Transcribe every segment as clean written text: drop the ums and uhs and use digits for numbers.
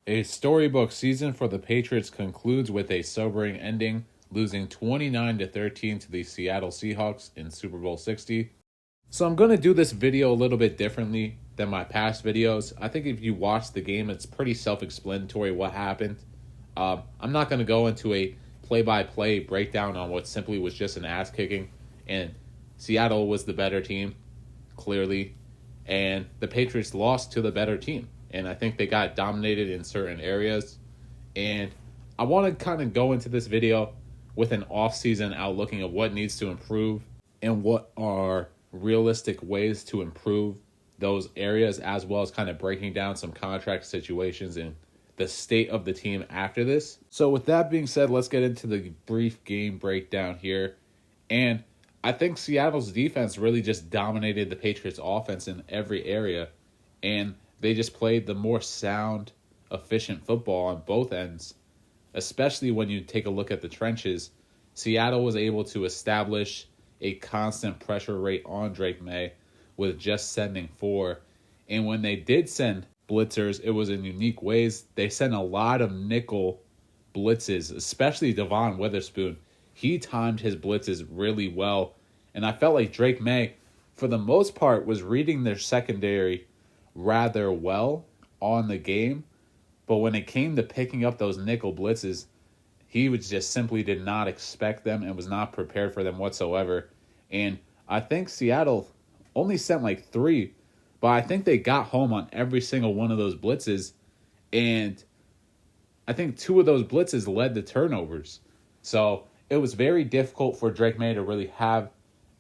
A storybook season for the Patriots concludes with a sobering ending, losing 29-13 to the Seattle Seahawks in Super Bowl 60. So I'm going to do this video a little bit differently than my past videos. I think if you watch the game, it's pretty self-explanatory what happened. I'm not going to go into a play-by-play breakdown on what simply was just an ass-kicking, and Seattle was the better team, clearly, and the Patriots lost to the better team. And I think they got dominated in certain areas. And I want to kind of go into this video with an off-season outlooking of what needs to improve and what are realistic ways to improve those areas, as well as kind of breaking down some contract situations and the state of the team after this. So with that being said, let's get into the brief game breakdown here. And I think Seattle's defense really just dominated the Patriots' offense in every area. And they just played the more sound, efficient football on both ends, especially when you take a look at the trenches. Seattle was able to establish a constant pressure rate on Drake May with just sending 4. And when they did send blitzers, it was in unique ways. They sent a lot of nickel blitzes, especially Devon Witherspoon. He timed his blitzes really well. And I felt like Drake May, for the most part, was reading their secondary rather well on the game, but when it came to picking up those nickel blitzes, he was just simply did not expect them and was not prepared for them whatsoever. And I think Seattle only sent like 3, but I think they got home on every single one of those blitzes, and I think 2 of those blitzes led to turnovers. So it was very difficult for Drake May to really have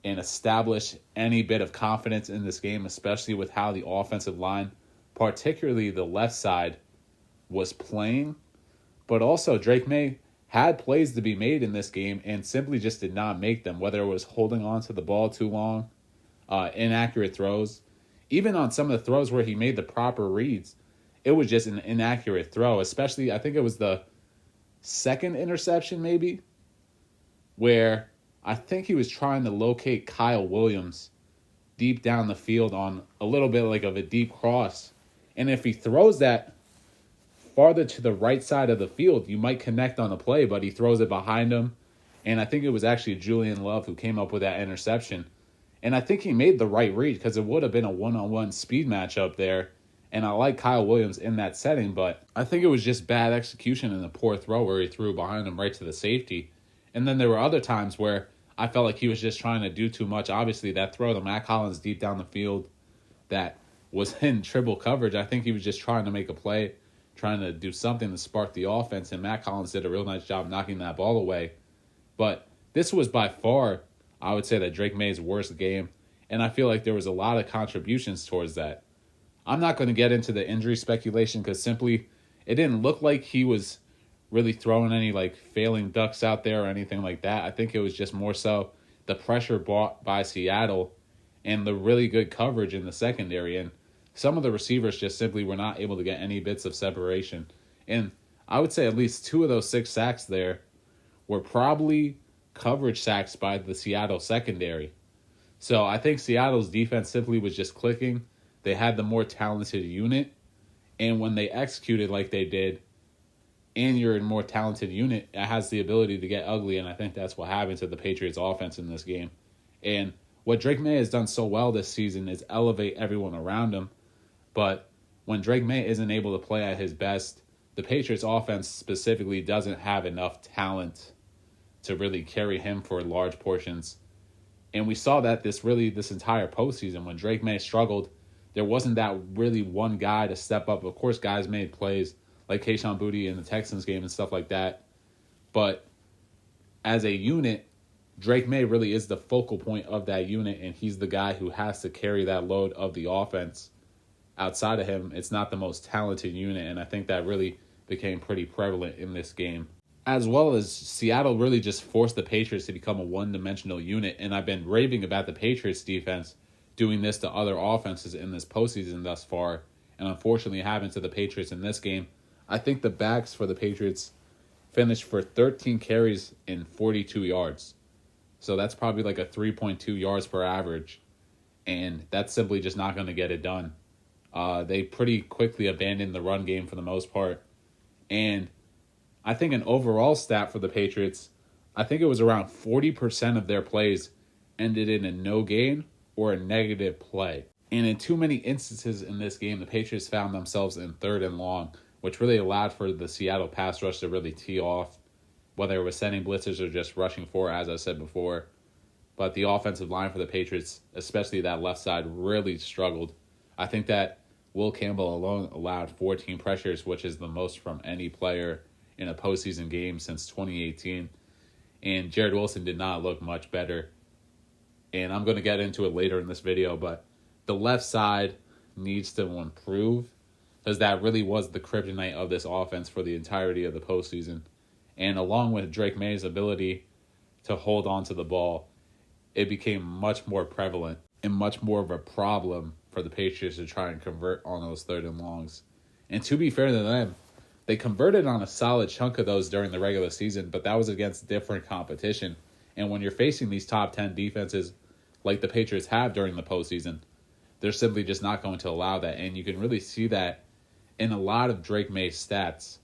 and establish any bit of confidence in this game, especially with how the offensive line, particularly the left side, was playing. But also, Drake May had plays to be made in this game and simply just did not make them, whether it was holding on to the ball too long, inaccurate throws. Even on some of the throws where he made the proper reads, it was just an inaccurate throw, especially, I think it was the second interception maybe, where I think he was trying to locate Kyle Williams deep down the field on a little bit like of a deep cross. And if he throws that farther to the right side of the field, you might connect on the play, but he throws it behind him. And I think it was actually Julian Love who came up with that interception. And I think he made the right read because it would have been a one-on-one speed matchup there. And I like Kyle Williams in that setting, but I think it was just bad execution and a poor throw where he threw behind him right to the safety. And then there were other times where I felt like he was just trying to do too much. Obviously, that throw to Matt Collins deep down the field that was in triple coverage, I think he was just trying to make a play, trying to do something to spark the offense, and Matt Collins did a real nice job knocking that ball away. But this was by far, I would say, that Drake May's worst game, and I feel like there was a lot of contributions towards that. I'm not going to get into the injury speculation because simply it didn't look like he was really throwing any like failing ducks out there or anything like that. I think it was just more so the pressure brought by Seattle and the really good coverage in the secondary. And some of the receivers just simply were not able to get any bits of separation. And I would say at least 2 of those 6 sacks there were probably coverage sacks by the Seattle secondary. So I think Seattle's defense simply was just clicking. They had the more talented unit. And when they executed like they did, and you're a more talented unit, it has the ability to get ugly, and I think that's what happened to the Patriots offense in this game. And what Drake May has done so well this season is elevate everyone around him, but when Drake May isn't able to play at his best, the Patriots offense specifically doesn't have enough talent to really carry him for large portions. And we saw that this entire postseason. When Drake May struggled, there wasn't that really one guy to step up. Of course, guys made plays, like Kayshon Boutte in the Texans game and stuff like that. But as a unit, Drake May really is the focal point of that unit, and he's the guy who has to carry that load of the offense. Outside of him, it's not the most talented unit, and I think that really became pretty prevalent in this game. As well as Seattle really just forced the Patriots to become a one-dimensional unit, and I've been raving about the Patriots defense doing this to other offenses in this postseason thus far, and unfortunately it happened to the Patriots in this game. I think the backs for the Patriots finished for 13 carries and 42 yards. So that's probably like a 3.2 yards per average. And that's simply just not going to get it done. They pretty quickly abandoned the run game for the most part. And I think an overall stat for the Patriots, I think it was around 40% of their plays ended in a no gain or a negative play. And in too many instances in this game, the Patriots found themselves in 3rd and long, which really allowed for the Seattle pass rush to really tee off, whether it was sending blitzers or just rushing for, as I said before. But the offensive line for the Patriots, especially that left side, really struggled. I think that Will Campbell alone allowed 14 pressures, which is the most from any player in a postseason game since 2018. And Jared Wilson did not look much better. And I'm going to get into it later in this video, but the left side needs to improve because that really was the kryptonite of this offense for the entirety of the postseason. And along with Drake May's ability to hold on to the ball, it became much more prevalent and much more of a problem for the Patriots to try and convert on those 3rd and longs. And to be fair to them, they converted on a solid chunk of those during the regular season, but that was against different competition. And when you're facing these top 10 defenses like the Patriots have during the postseason, they're simply just not going to allow that. And you can really see that in a lot of Drake May's stats,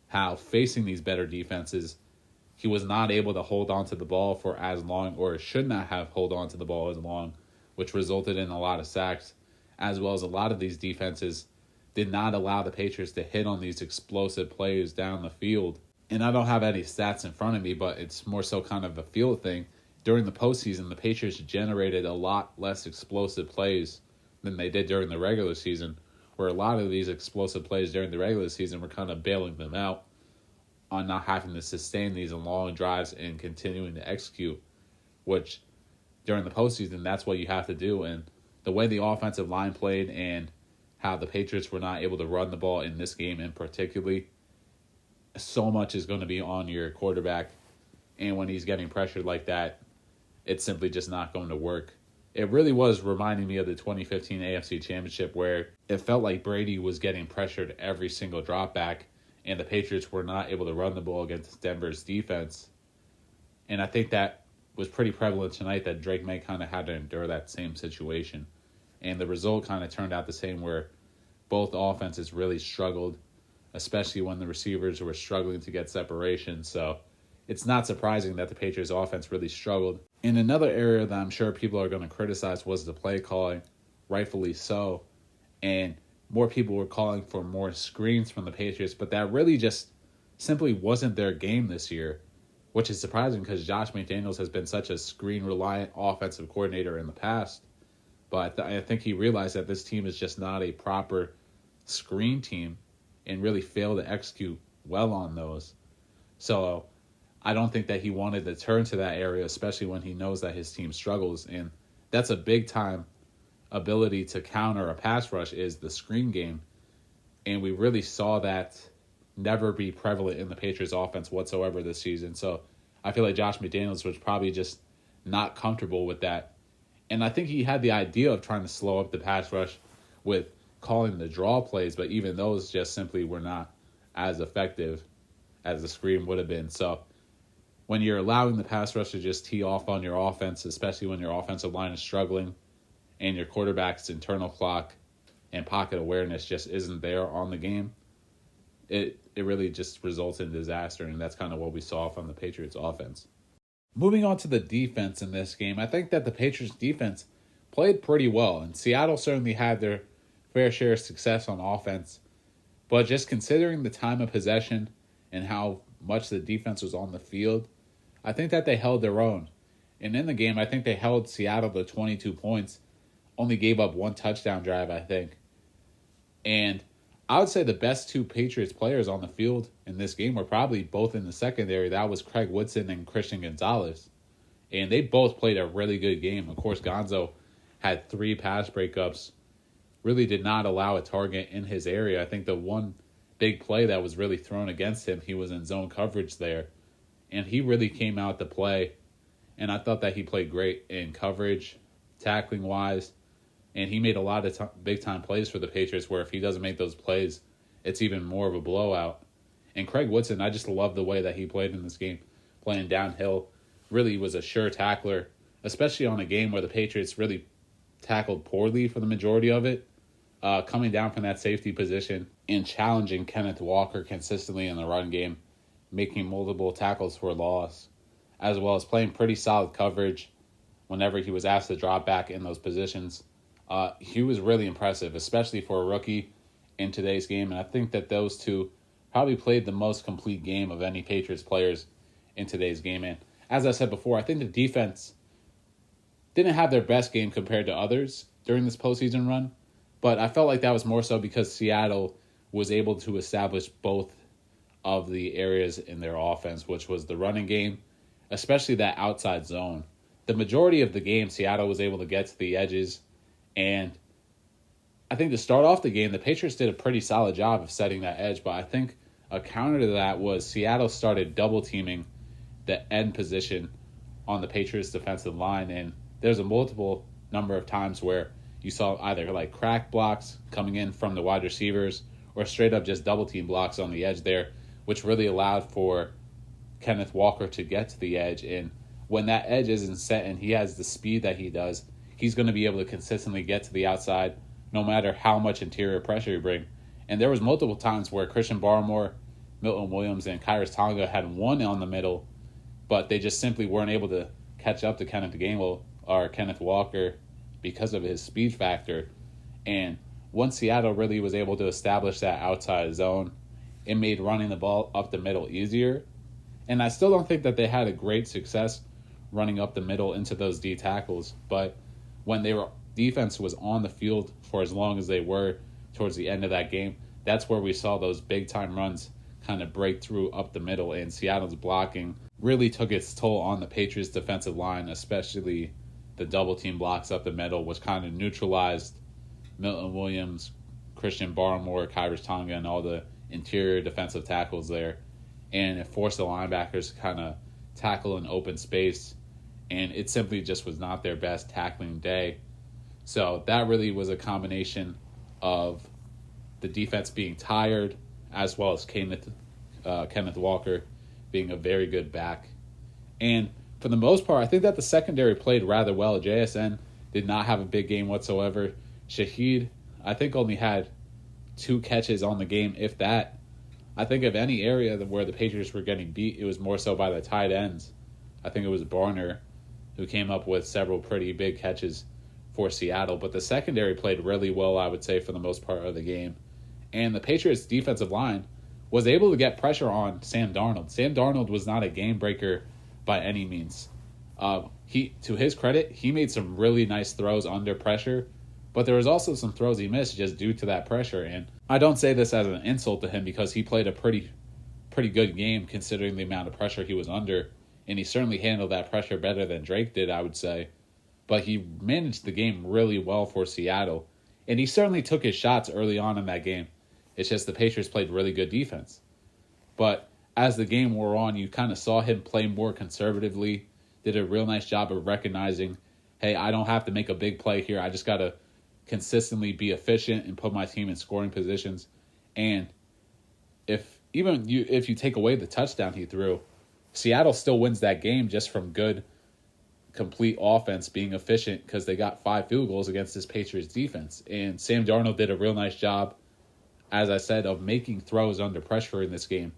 how facing these better defenses, he was not able to hold on to the ball for as long, or should not have hold on to the ball as long, which resulted in a lot of sacks, as well as a lot of these defenses did not allow the Patriots to hit on these explosive plays down the field. And I don't have any stats in front of me, but it's more so kind of a feel thing. During the postseason, the Patriots generated a lot less explosive plays than they did during the regular season, where a lot of these explosive plays during the regular season were kind of bailing them out on not having to sustain these long drives and continuing to execute, which during the postseason, that's what you have to do. And the way the offensive line played and how the Patriots were not able to run the ball in this game in particular, so much is going to be on your quarterback. And when he's getting pressured like that, it's simply just not going to work. It really was reminding me of the 2015 AFC Championship, where it felt like Brady was getting pressured every single drop back, and the Patriots were not able to run the ball against Denver's defense. And I think that was pretty prevalent tonight, that Drake May kind of had to endure that same situation. And the result kind of turned out the same, where both offenses really struggled, especially when the receivers were struggling to get separation. So it's not surprising that the Patriots offense really struggled. And another area that I'm sure people are going to criticize was the play calling, rightfully so. And more people were calling for more screens from the Patriots, but that really just simply wasn't their game this year, which is surprising because Josh McDaniels has been such a screen-reliant offensive coordinator in the past. But I think he realized that this team is just not a proper screen team and really failed to execute well on those. So I don't think that he wanted to turn to that area, especially when he knows that his team struggles. And that's a big-time ability to counter a pass rush, is the screen game. And we really saw that never be prevalent in the Patriots offense whatsoever this season. So I feel like Josh McDaniels was probably just not comfortable with that. And I think he had the idea of trying to slow up the pass rush with calling the draw plays, but even those just simply were not as effective as the screen would have been. So when you're allowing the pass rush to just tee off on your offense, especially when your offensive line is struggling and your quarterback's internal clock and pocket awareness just isn't there on the game, it really just results in disaster, and that's kind of what we saw from the Patriots offense. Moving on to the defense in this game, I think that the Patriots defense played pretty well, and Seattle certainly had their fair share of success on offense. But just considering the time of possession and how much the defense was on the field, I think that they held their own. And in the game, I think they held Seattle to 22 points, only gave up one touchdown drive, I think. And I would say the best two Patriots players on the field in this game were probably both in the secondary. That was Craig Woodson and Christian Gonzalez. And they both played a really good game. Of course, Gonzo had 3 pass breakups, really did not allow a target in his area. I think the one big play that was really thrown against him, he was in zone coverage there. And he really came out to play. And I thought that he played great in coverage, tackling-wise. And he made a lot of big-time plays for the Patriots, where if he doesn't make those plays, it's even more of a blowout. And Craig Woodson, I just love the way that he played in this game, playing downhill. Really was a sure tackler, especially on a game where the Patriots really tackled poorly for the majority of it. coming down from that safety position and challenging Kenneth Walker consistently in the run game, making multiple tackles for loss, as well as playing pretty solid coverage whenever he was asked to drop back in those positions. He was really impressive, especially for a rookie in today's game. And I think that those two probably played the most complete game of any Patriots players in today's game. And as I said before, I think the defense didn't have their best game compared to others during this postseason run. But I felt like that was more so because Seattle was able to establish both of the areas in their offense, which was the running game, especially that outside zone. The majority of the game, Seattle was able to get to the edges. And I think to start off the game, the Patriots did a pretty solid job of setting that edge. But I think a counter to that was Seattle started double teaming the end position on the Patriots defensive line. And there's a multiple number of times where you saw either like crack blocks coming in from the wide receivers or straight up just double team blocks on the edge there, which really allowed for Kenneth Walker to get to the edge. And when that edge isn't set and he has the speed that he does, he's going to be able to consistently get to the outside no matter how much interior pressure you bring. And there was multiple times where Christian Barmore, Milton Williams, and Kyrus Tonga had one on the middle, but they just simply weren't able to catch up to Kenneth Walker because of his speed factor. And once Seattle really was able to establish that outside zone, it made running the ball up the middle easier. And I still don't think that they had a great success running up the middle into those D tackles, but when defense was on the field for as long as they were towards the end of that game, that's where we saw those big time runs kind of break through up the middle, and Seattle's blocking really took its toll on the Patriots defensive line, especially the double team blocks up the middle, which kind of neutralized Milton Williams, Christian Barmore, Kyrus Tonga, and all the interior defensive tackles there. And it forced the linebackers to kind of tackle in open space, and it simply just was not their best tackling day. So that really was a combination of the defense being tired, as well as Kenneth Walker being a very good back. And for the most part, I think that the secondary played rather well. JSN did not have a big game whatsoever. Shaheed, I think, only had 2 catches on the game, if that. I think of any area where the Patriots were getting beat, it was more so by the tight ends. I think it was Barner who came up with several pretty big catches for Seattle. But the secondary played really well, I would say, for the most part of the game. And the Patriots' defensive line was able to get pressure on Sam Darnold. Sam Darnold was not a game breaker by any means. To his credit, he made some really nice throws under pressure, but there was also some throws he missed just due to that pressure. And I don't say this as an insult to him, because he played a pretty good game considering the amount of pressure he was under, and he certainly handled that pressure better than Drake did, I would say. But he managed the game really well for Seattle, and he certainly took his shots early on in that game. It's just the Patriots played really good defense. But as the game wore on, you kind of saw him play more conservatively, did a real nice job of recognizing, hey, I don't have to make a big play here. I just got to consistently be efficient and put my team in scoring positions. And if you take away the touchdown he threw, Seattle still wins that game just from good, complete offense being efficient, because they got 5 field goals against this Patriots defense. And Sam Darnold did a real nice job, as I said, of making throws under pressure in this game.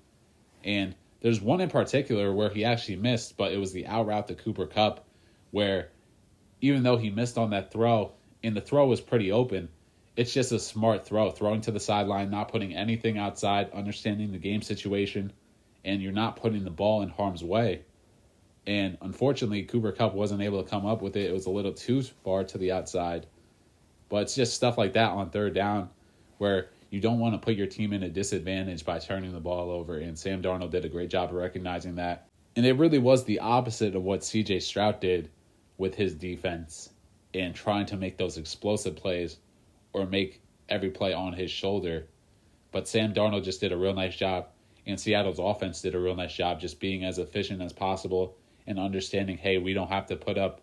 And there's one in particular where he actually missed, but it was the out route to Cooper Kupp, where even though he missed on that throw, and the throw was pretty open, it's just a smart throw, throwing to the sideline, not putting anything outside, understanding the game situation, and you're not putting the ball in harm's way. And unfortunately, Cooper Kupp wasn't able to come up with it. It was a little too far to the outside. But it's just stuff like that on third down where you don't want to put your team in a disadvantage by turning the ball over. And Sam Darnold did a great job of recognizing that. And it really was the opposite of what C.J. Stroud did with his defense and trying to make those explosive plays or make every play on his shoulder. But Sam Darnold just did a real nice job, and Seattle's offense did a real nice job just being as efficient as possible and understanding, hey, we don't have to put up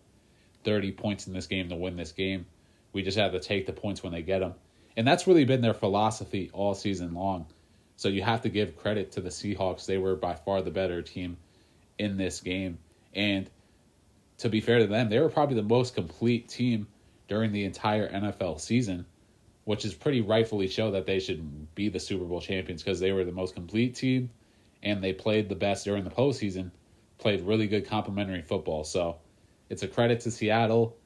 30 points in this game to win this game. We just have to take the points when they get them. And that's really been their philosophy all season long. So you have to give credit to the Seahawks. They were by far the better team in this game. And to be fair to them, they were probably the most complete team during the entire NFL season which is pretty rightfully show that they should be the Super Bowl champions because they were the most complete team and they played the best during the postseason, played really good complementary football. So it's a credit to Seattle.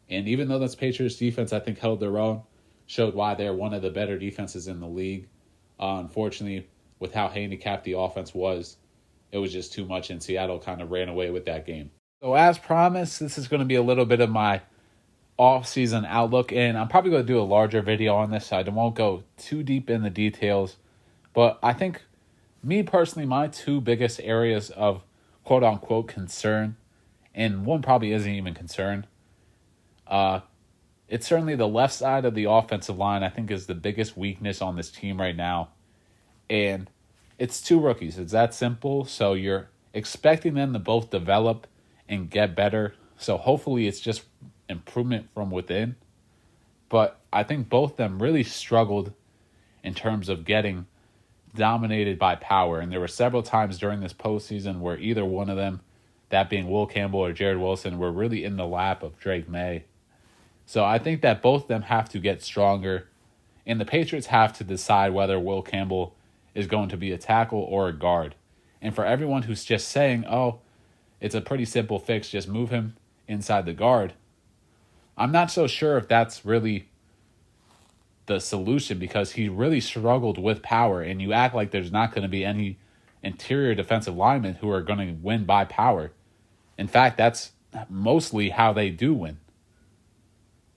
And even though this Patriots defense, I think, held their own, showed why they're one of the better defenses in the league. Unfortunately, with how handicapped the offense was, it was just too much, and Seattle kind of ran away with that game. So as promised, this is going to be a little bit of my off-season outlook, and I'm probably going to do a larger video on this, so I won't go too deep in the details. But I think, me personally, my two biggest areas of quote-unquote concern, and one probably isn't even concern, it's certainly the left side of the offensive line, I think, is the biggest weakness on this team right now. And it's two rookies. It's that simple. So you're expecting them to both develop and get better. So hopefully it's just improvement from within. But I think both of them really struggled in terms of getting dominated by power. And there were several times during this postseason where either one of them, that being Will Campbell or Jared Wilson, were really in the lap of Drake May. So I think that both of them have to get stronger. And the Patriots have to decide whether Will Campbell is going to be a tackle or a guard. And for everyone who's just saying, oh, it's a pretty simple fix, just move him inside the guard, I'm not so sure if that's really the solution, because he really struggled with power, and you act like there's not going to be any interior defensive linemen who are going to win by power. In fact, that's mostly how they do win.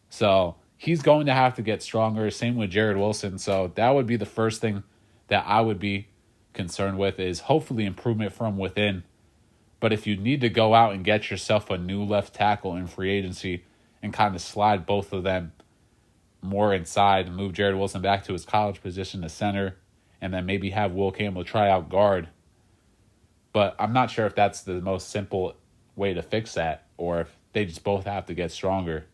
So he's going to have to get stronger. Same with Jared Wilson. So that would be the first thing that I would be concerned with, is hopefully improvement from within. But if you need to go out and get yourself a new left tackle in free agency and kind of slide both of them more inside and move Jared Wilson back to his college position to center, and then maybe have Will Campbell try out guard. But I'm not sure if that's the most simple way to fix that, or if they just both have to get stronger.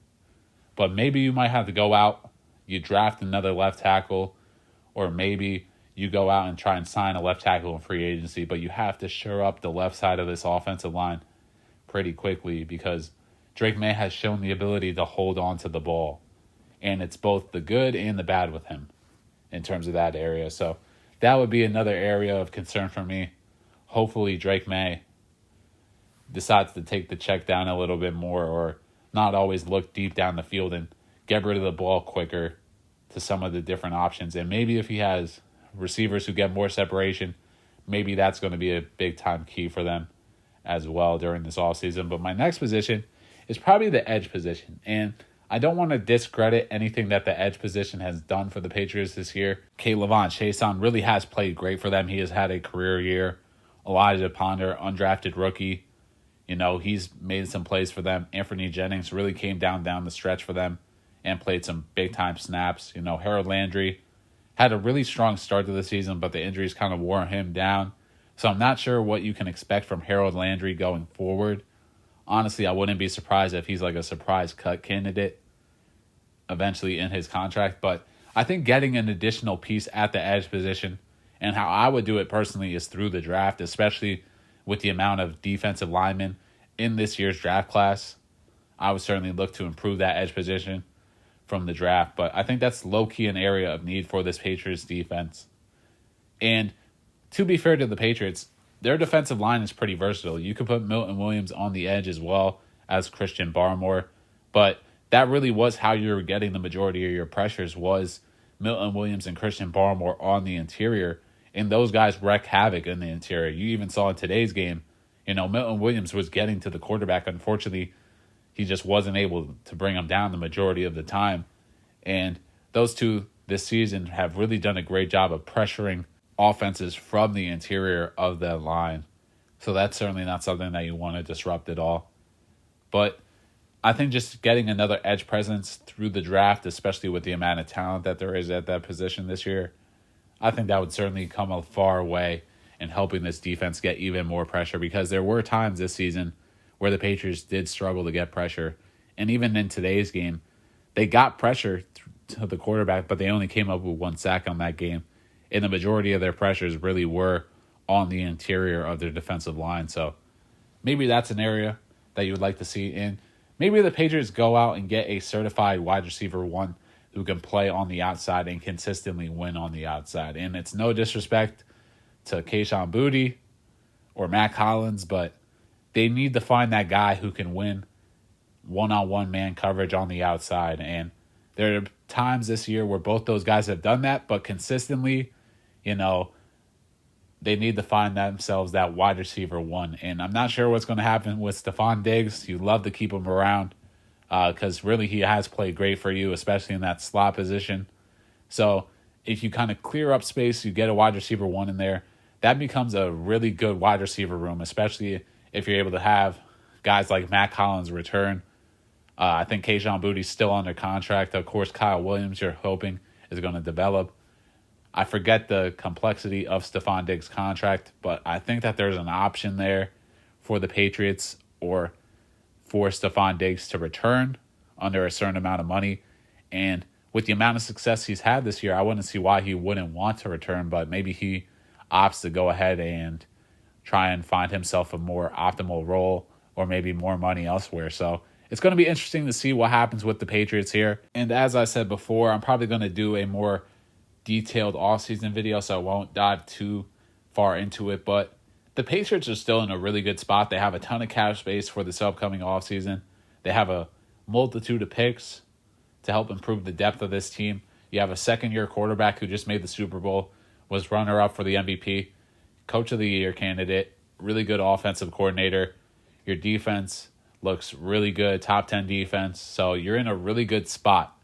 But maybe you might have to go out, you draft another left tackle, or maybe you go out and try and sign a left tackle in free agency, but you have to shore up the left side of this offensive line pretty quickly, because Drake May has shown the ability to hold on to the ball. And it's both the good and the bad with him in terms of that area. So that would be another area of concern for me. Hopefully Drake May decides to take the check down a little bit more, or not always look deep down the field and get rid of the ball quicker to some of the different options. And maybe if he has receivers who get more separation, maybe that's going to be a big-time key for them as well during this offseason. But my next position is probably the edge position. And I don't want to discredit anything that the edge position has done for the Patriots this year. Levon Chason really has played great for them. He has had a career year. Elijah Ponder, undrafted rookie, he's made some plays for them. Anthony Jennings really came down the stretch for them and played some big-time snaps. Harold Landry had a really strong start to the season, but the injuries kind of wore him down. So I'm not sure what you can expect from Harold Landry going forward. Honestly, I wouldn't be surprised if he's like a surprise cut candidate eventually in his contract. But I think getting an additional piece at the edge position, and how I would do it personally, is through the draft, especially with the amount of defensive linemen in this year's draft class. I would certainly look to improve that edge position from the draft. But I think that's low-key an area of need for this Patriots defense. And to be fair to the Patriots, their defensive line is pretty versatile. You could put Milton Williams on the edge as well as Christian Barmore. But that really was how you were getting the majority of your pressures, was Milton Williams and Christian Barmore on the interior. And those guys wreak havoc in the interior. You even saw in today's game, Milton Williams was getting to the quarterback. Unfortunately, he just wasn't able to bring him down the majority of the time. And those two this season have really done a great job of pressuring offenses from the interior of that line. So that's certainly not something that you want to disrupt at all. But I think just getting another edge presence through the draft, especially with the amount of talent that there is at that position this year, I think that would certainly come a far way in helping this defense get even more pressure, because there were times this season where the Patriots did struggle to get pressure. And even in today's game, they got pressure to the quarterback, but they only came up with 1 sack on that game. And the majority of their pressures really were on the interior of their defensive line. So maybe that's an area that you would like to see. And maybe the Patriots go out and get a certified wide receiver one who can play on the outside and consistently win on the outside. And it's no disrespect to Kayshon Boutte or Matt Collins, but they need to find that guy who can win one-on-one man coverage on the outside. And there are times this year where both those guys have done that, but consistently, they need to find themselves that wide receiver one. And I'm not sure what's going to happen with Stephon Diggs. You'd love to keep him around because really he has played great for you, especially in that slot position. So if you kind of clear up space, you get a wide receiver one in there, that becomes a really good wide receiver room, especially if you're able to have guys like Matt Collins return. I think Kayshon Boutte's still under contract. Of course, Kyle Williams, you're hoping, is going to develop. I forget the complexity of Stephon Diggs' contract, but I think that there's an option there for the Patriots or for Stephon Diggs to return under a certain amount of money. And with the amount of success he's had this year, I wouldn't see why he wouldn't want to return, but maybe he opts to go ahead and try and find himself a more optimal role or maybe more money elsewhere. So it's going to be interesting to see what happens with the Patriots here. And as I said before, I'm probably going to do a more detailed offseason video, so I won't dive too far into it. But the Patriots are still in a really good spot. They have a ton of cap space for this upcoming offseason. They have a multitude of picks to help improve the depth of this team. You have a second-year quarterback who just made the Super Bowl, was runner-up for the MVP, Coach of the Year candidate, really good offensive coordinator. Your defense looks really good, top 10 defense. So you're in a really good spot,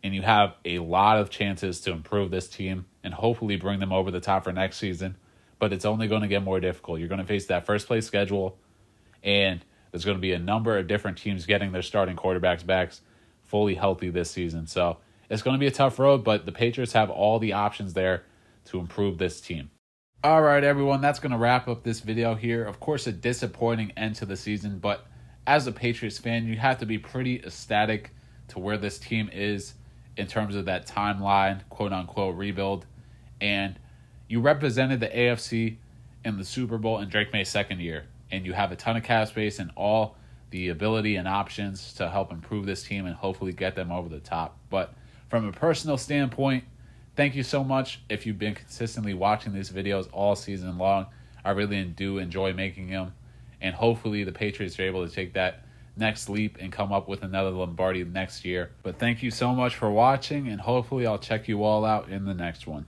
and you have a lot of chances to improve this team and hopefully bring them over the top for next season. But it's only going to get more difficult. You're going to face that first-place schedule, and there's going to be a number of different teams getting their starting quarterbacks back fully healthy this season. So it's going to be a tough road, but the Patriots have all the options there to improve this team. All right, everyone, that's going to wrap up this video here. Of course, a disappointing end to the season, but as a Patriots fan, you have to be pretty ecstatic to where this team is in terms of that timeline, quote-unquote, rebuild. And you represented the AFC in the Super Bowl in Drake May's second year, and you have a ton of cap space and all the ability and options to help improve this team and hopefully get them over the top. But from a personal standpoint, thank you so much if you've been consistently watching these videos all season long. I really do enjoy making them, and hopefully the Patriots are able to take that next leap and come up with another Lombardi next year. But thank you so much for watching, and hopefully I'll check you all out in the next one.